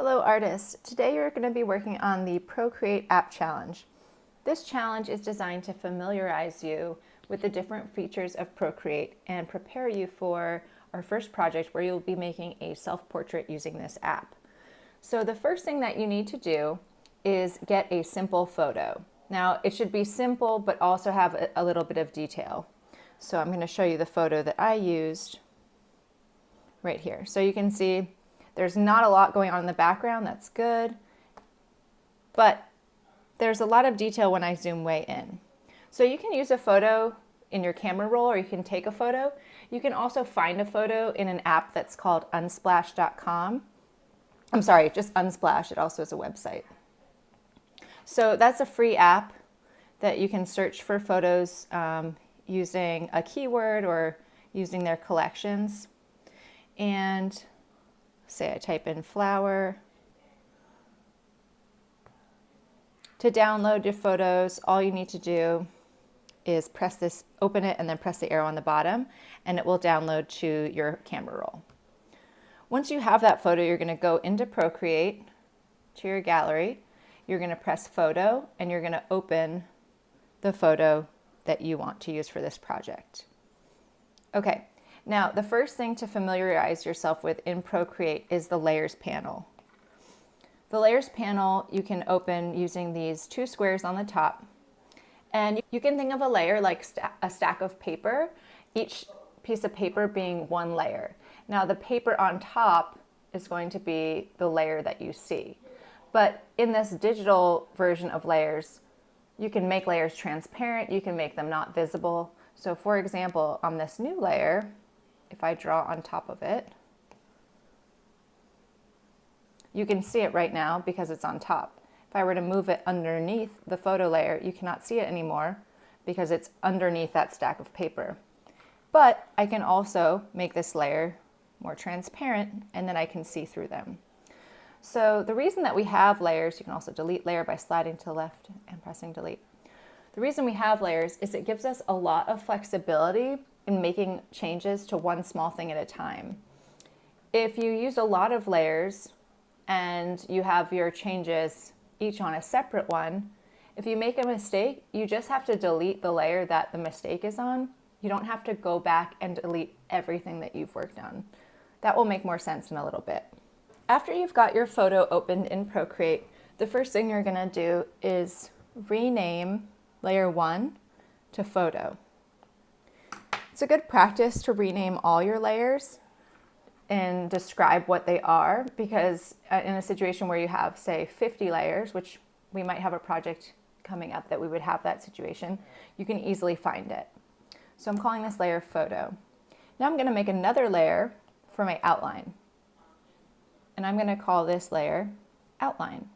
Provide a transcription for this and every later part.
Hello artists! Today you're going to be working on the Procreate app challenge. This challenge is designed to familiarize you with the different features of Procreate and prepare you for our first project where you'll be making a self-portrait using this app. So the first thing that you need to do is get a simple photo. Now it should be simple but also have a little bit of detail. So I'm going to show you the photo that I used right here. So you can see there's not a lot going on in the background, that's good, but there's a lot of detail when I zoom way in. So you can use a photo in your camera roll or you can take a photo. You can also find a photo in an app that's called unsplash.com. I'm sorry, just Unsplash, it also is a website. So that's a free app that you can search for photos using a keyword or using their collections. And say I type in flower. To download your photos, all you need to do is press this, open it, and then press the arrow on the bottom, and it will download to your camera roll. Once you have that photo, you're going to go into Procreate, to your gallery. You're going to press photo, and you're going to open the photo that you want to use for this project. Okay. Now, the first thing to familiarize yourself with in Procreate is the Layers panel. The Layers panel you can open using these two squares on the top. And you can think of a layer like a stack of paper, each piece of paper being one layer. Now, the paper on top is going to be the layer that you see. But in this digital version of layers, you can make layers transparent, you can make them not visible. So for example, on this new layer, if I draw on top of it, you can see it right now because it's on top. If I were to move it underneath the photo layer, you cannot see it anymore because it's underneath that stack of paper. But I can also make this layer more transparent and then I can see through them. So the reason that we have layers, you can also delete layer by sliding to the left and pressing delete. The reason we have layers is it gives us a lot of flexibility in making changes to one small thing at a time. If you use a lot of layers and you have your changes each on a separate one, if you make a mistake, you just have to delete the layer that the mistake is on. You don't have to go back and delete everything that you've worked on. That will make more sense in a little bit. After you've got your photo opened in Procreate, the first thing you're going to do is rename layer 1 to photo. It's a good practice to rename all your layers and describe what they are, because in a situation where you have, say, 50 layers, which we might have a project coming up that we would have that situation, you can easily find it. So I'm calling this layer photo. Now I'm going to make another layer for my outline. And I'm going to call this layer outline.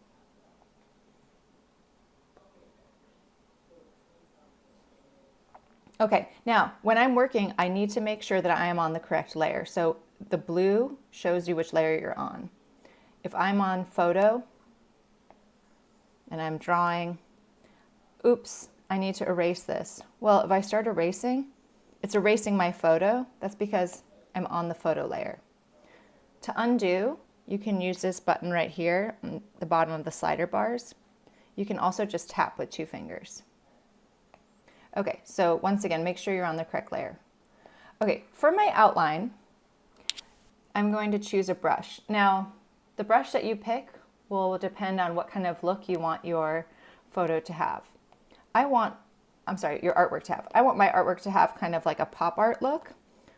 Okay, now when I'm working, I need to make sure that I am on the correct layer. So the blue shows you which layer you're on. If I'm on photo and I'm drawing, oops, I need to erase this. Well, if I start erasing, it's erasing my photo. That's because I'm on the photo layer. To undo, you can use this button right here on the bottom of the slider bars. You can also just tap with 2 fingers. Okay, so once again, make sure you're on the correct layer. Okay, for my outline, I'm going to choose a brush. Now, the brush that you pick will depend on what kind of look you want your photo to have. Your artwork to have. I want my artwork to have kind of like a pop art look.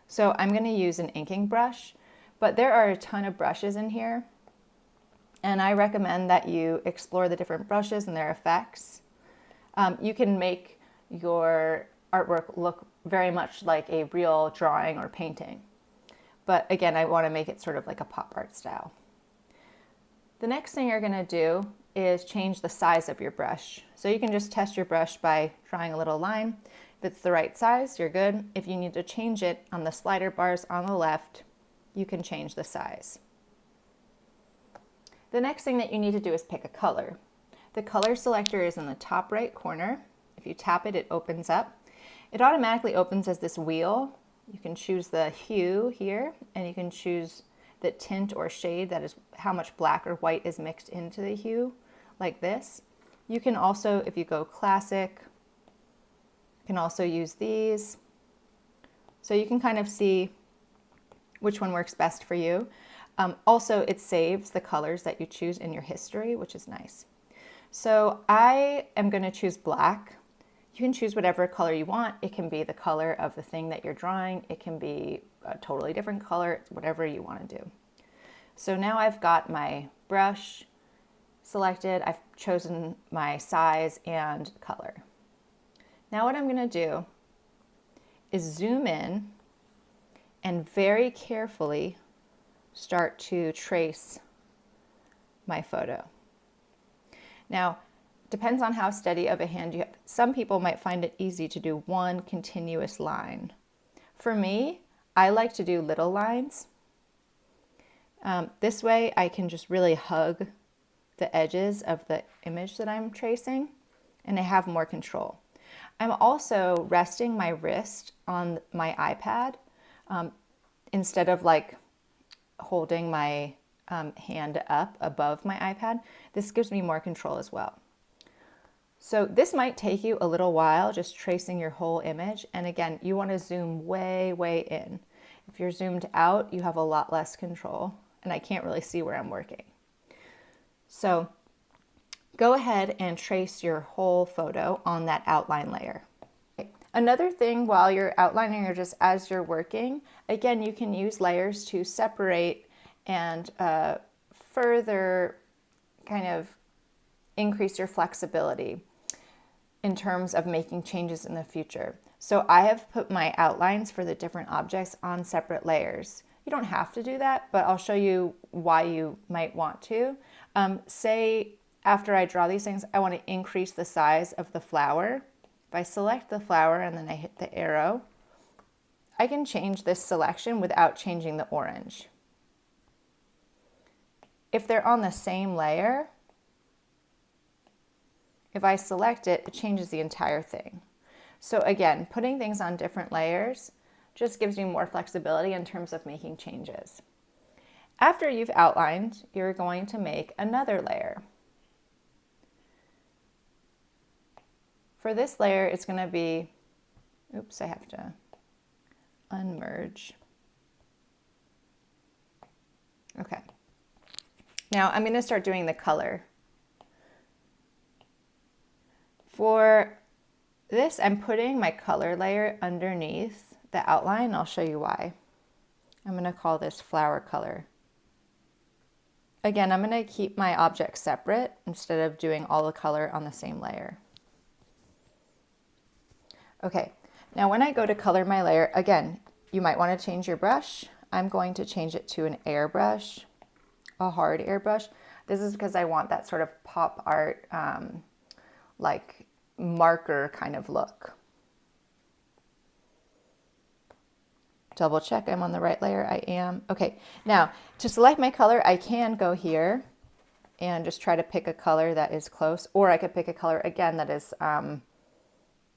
So I'm going to use an inking brush, but there are a ton of brushes in here. And I recommend that you explore the different brushes and their effects. You can make your artwork look very much like a real drawing or painting. But again, I want to make it sort of like a pop art style. The next thing you're going to do is change the size of your brush. So you can just test your brush by drawing a little line. If it's the right size, you're good. If you need to change it on the slider bars on the left, you can change the size. The next thing that you need to do is pick a color. The color selector is in the top right corner. If you tap it, it opens up. It automatically opens as this wheel. You can choose the hue here, and you can choose the the tint or shade, that is how much black or white is mixed into the hue, like this. You can also, if you go classic, you can also use these. So you can kind of see which one works best for you. Also, it saves the colors that you choose in your history, which is nice. So I am going to choose black. You can choose whatever color you want. It can be the color of the thing that you're drawing. It can be a totally different color, whatever you want to do. So now I've got my brush selected. I've chosen my size and color. Now what I'm going to do is zoom in and very carefully start to trace my photo. Now, depends on how steady of a hand you have. Some people might find it easy to do one continuous line. For me, I like to do little lines. This way I can just really hug the edges of the image that I'm tracing, and I have more control. I'm also resting my wrist on my iPad instead of like holding my hand up above my iPad. This gives me more control as well. So this might take you a little while, just tracing your whole image. And again, you want to zoom way, way in. If you're zoomed out, you have a lot less control, and I can't really see where I'm working. So go ahead and trace your whole photo on that outline layer. Another thing while you're outlining or just as you're working, again, you can use layers to separate and further kind of increase your flexibility in terms of making changes in the future. So I have put my outlines for the different objects on separate layers. You don't have to do that, but I'll show you why you might want to. Say after I draw these things, I want to increase the size of the flower. If I select the flower and then I hit the arrow, I can change this selection without changing the orange. If they're on the same layer, if I select it, it changes the entire thing. So again, putting things on different layers just gives you more flexibility in terms of making changes. After you've outlined, you're going to make another layer. For this layer, it's going to be, oops, I have to unmerge. Okay. Now I'm going to start doing the color. For this, I'm putting my color layer underneath the outline. I'll show you why. I'm going to call this flower color. Again, I'm going to keep my objects separate instead of doing all the color on the same layer. Okay, now when I go to color my layer, again, you might want to change your brush. I'm going to change it to an airbrush, a hard airbrush. This is because I want that sort of pop art, like marker kind of look. Double check I'm on the right layer. I am. Okay, now to select my color, I can go here and just try to pick a color that is close, or I could pick a color again that is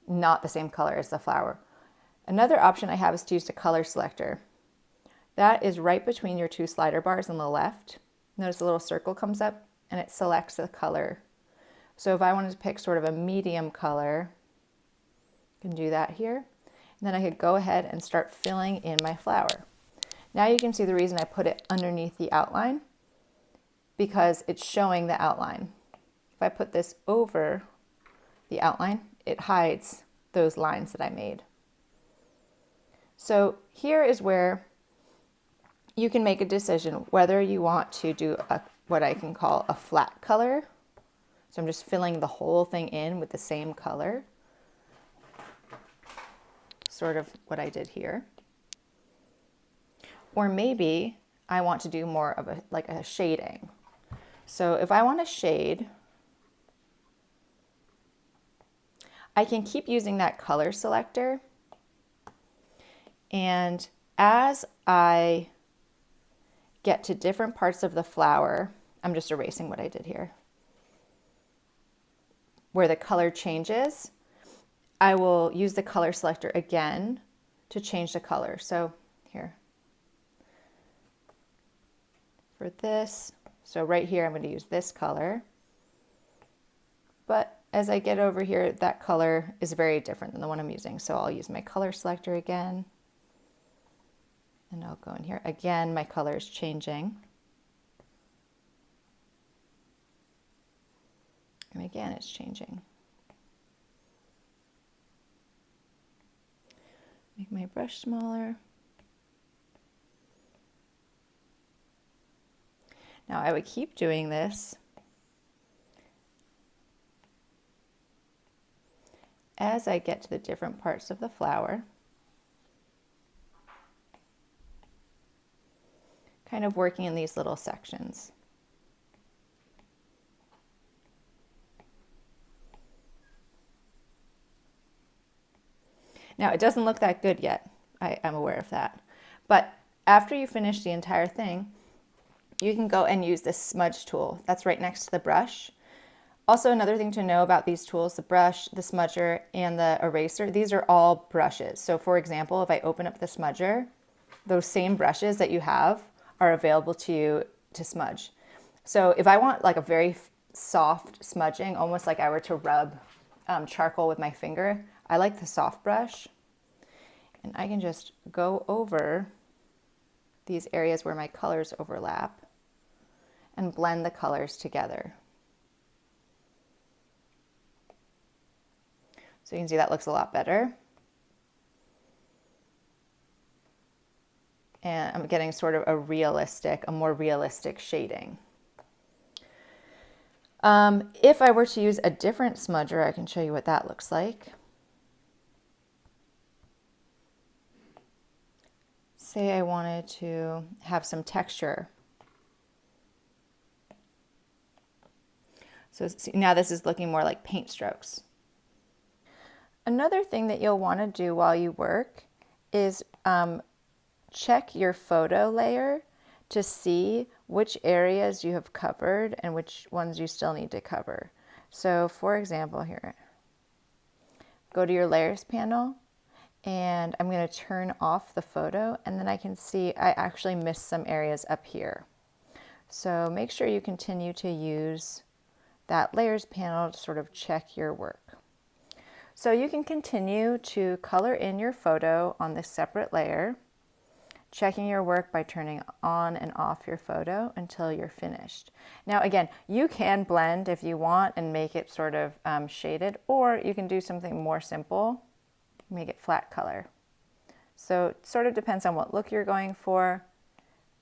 not the same color as the flower. Another option I have is to use the color selector. That is right between your two slider bars on the left. Notice a little circle comes up and it selects the color. So if I wanted to pick sort of a medium color, I can do that here. And then I could go ahead and start filling in my flower. Now you can see the reason I put it underneath the outline, because it's showing the outline. If I put this over the outline, it hides those lines that I made. So here is where you can make a decision whether you want to do what I can call a flat color. So I'm just filling the whole thing in with the same color. Sort of what I did here. Or maybe I want to do more of a shading. So if I want to shade, I can keep using that color selector. And as I get to different parts of the flower, I'm just erasing what I did here, where the color changes, I will use the color selector again to change the color. So here. for this. So right here, I'm going to use this color. But as I get over here, that color is very different than the one I'm using. So I'll use my color selector again. And I'll go in here. Again, my color is changing. And again, it's changing. Make my brush smaller. Now I would keep doing this as I get to the different parts of the flower. Kind of working in these little sections. Now, it doesn't look that good yet. I'm aware of that. But after you finish the entire thing, you can go and use this smudge tool. That's right next to the brush. Also, another thing to know about these tools, the brush, the smudger, and the eraser, these are all brushes. So for example, if I open up the smudger, those same brushes that you have are available to you to smudge. So if I want like a very soft smudging, almost like I were to rub charcoal with my finger, I like the soft brush, and I can just go over these areas where my colors overlap and blend the colors together. So you can see that looks a lot better. And I'm getting sort of a more realistic shading. If I were to use a different smudger, I can show you what that looks like. Say I wanted to have some texture. So now this is looking more like paint strokes. Another thing that you'll want to do while you work is check your photo layer to see which areas you have covered and which ones you still need to cover. So for example here, go to your layers panel, and I'm going to turn off the photo, and then I can see I actually missed some areas up here. So make sure you continue to use that layers panel to sort of check your work. So you can continue to color in your photo on this separate layer, checking your work by turning on and off your photo until you're finished. Now again, you can blend if you want and make it sort of shaded, or you can do something more simple, make it flat color. So it sort of depends on what look you're going for,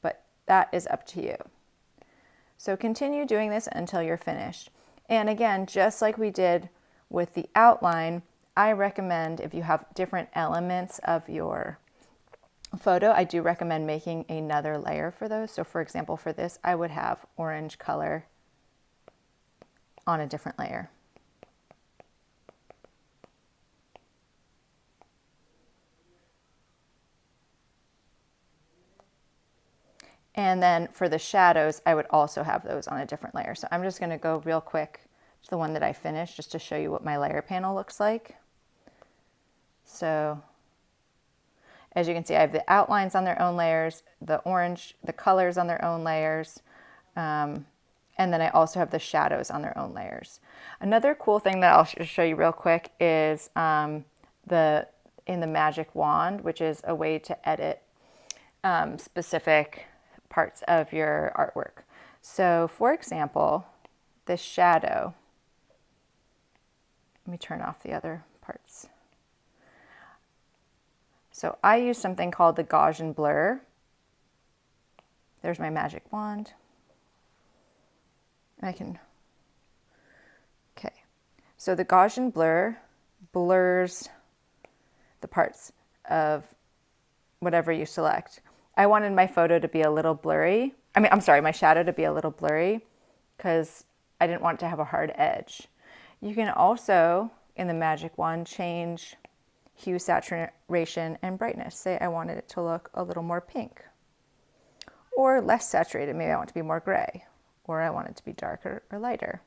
but that is up to you. So continue doing this until you're finished. And again, just like we did with the outline, I recommend if you have different elements of your photo, I do recommend making another layer for those. So for example, for this, I would have orange color on a different layer. And then for the shadows, I would also have those on a different layer. So I'm just going to go real quick to the one that I finished just to show you what my layer panel looks like. So as you can see, I have the outlines on their own layers, the colors on their own layers, and then I also have the shadows on their own layers. Another cool thing that I'll show you real quick is in the magic wand, which is a way to edit specific parts of your artwork. So for example, this shadow, let me turn off the other parts. So I use something called the Gaussian blur. There's my magic wand. Okay. So the Gaussian blur blurs the parts of whatever you select. I wanted my photo to be a little blurry. My shadow to be a little blurry because I didn't want it to have a hard edge. You can also, in the magic wand, change hue, saturation, and brightness. Say I wanted it to look a little more pink or less saturated. Maybe I want it to be more gray, or I want it to be darker or lighter.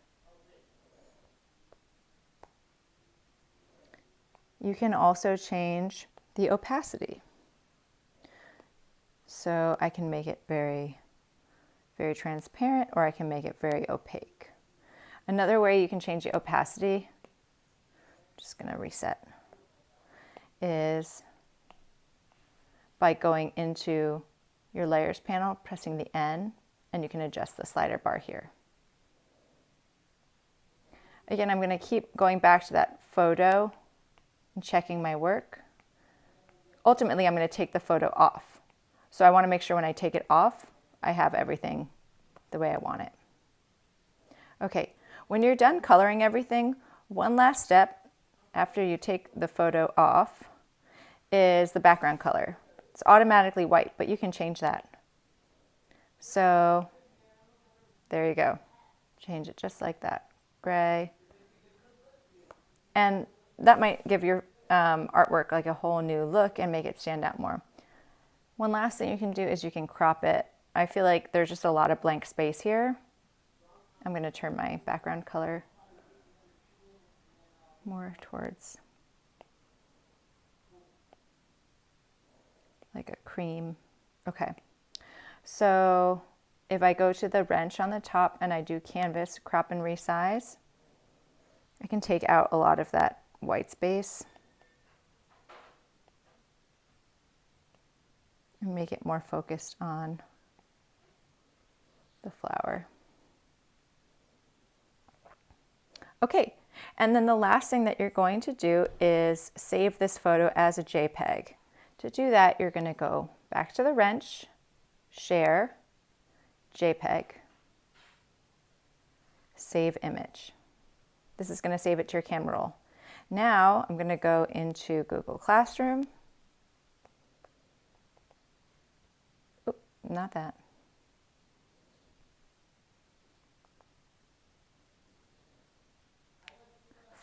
You can also change the opacity. So I can make it very very transparent, or I can make it very opaque. Another way you can change the opacity, just going to reset, is by going into your layers panel, pressing the N, and you can adjust the slider bar here. Again, I'm going to keep going back to that photo and checking my work. Ultimately, I'm going to take the photo off. So I want to make sure when I take it off, I have everything the way I want it. Okay, when you're done coloring everything, one last step after you take the photo off is the background color. It's automatically white, but you can change that. So there you go. Change it just like that. Gray. And that might give your artwork like a whole new look and make it stand out more. One last thing you can do is you can crop it. I feel like there's just a lot of blank space here. I'm going to turn my background color more towards like a cream. Okay, so if I go to the wrench on the top and I do canvas, crop and resize, I can take out a lot of that white space and make it more focused on the flower. Okay, and then the last thing that you're going to do is save this photo as a JPEG. To do that, you're going to go back to the wrench, share, JPEG, save image. This is going to save it to your camera roll. Now I'm going to go into Google Classroom. Oop, not that.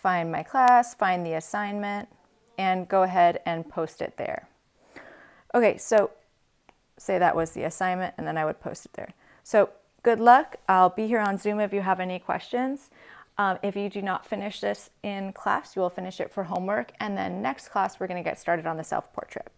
Find my class, find the assignment, and go ahead and post it there. Okay, so say that was the assignment, and then I would post it there. So good luck. I'll be here on Zoom if you have any questions. If you do not finish this in class, you will finish it for homework, and then next class we're going to get started on the self-portrait.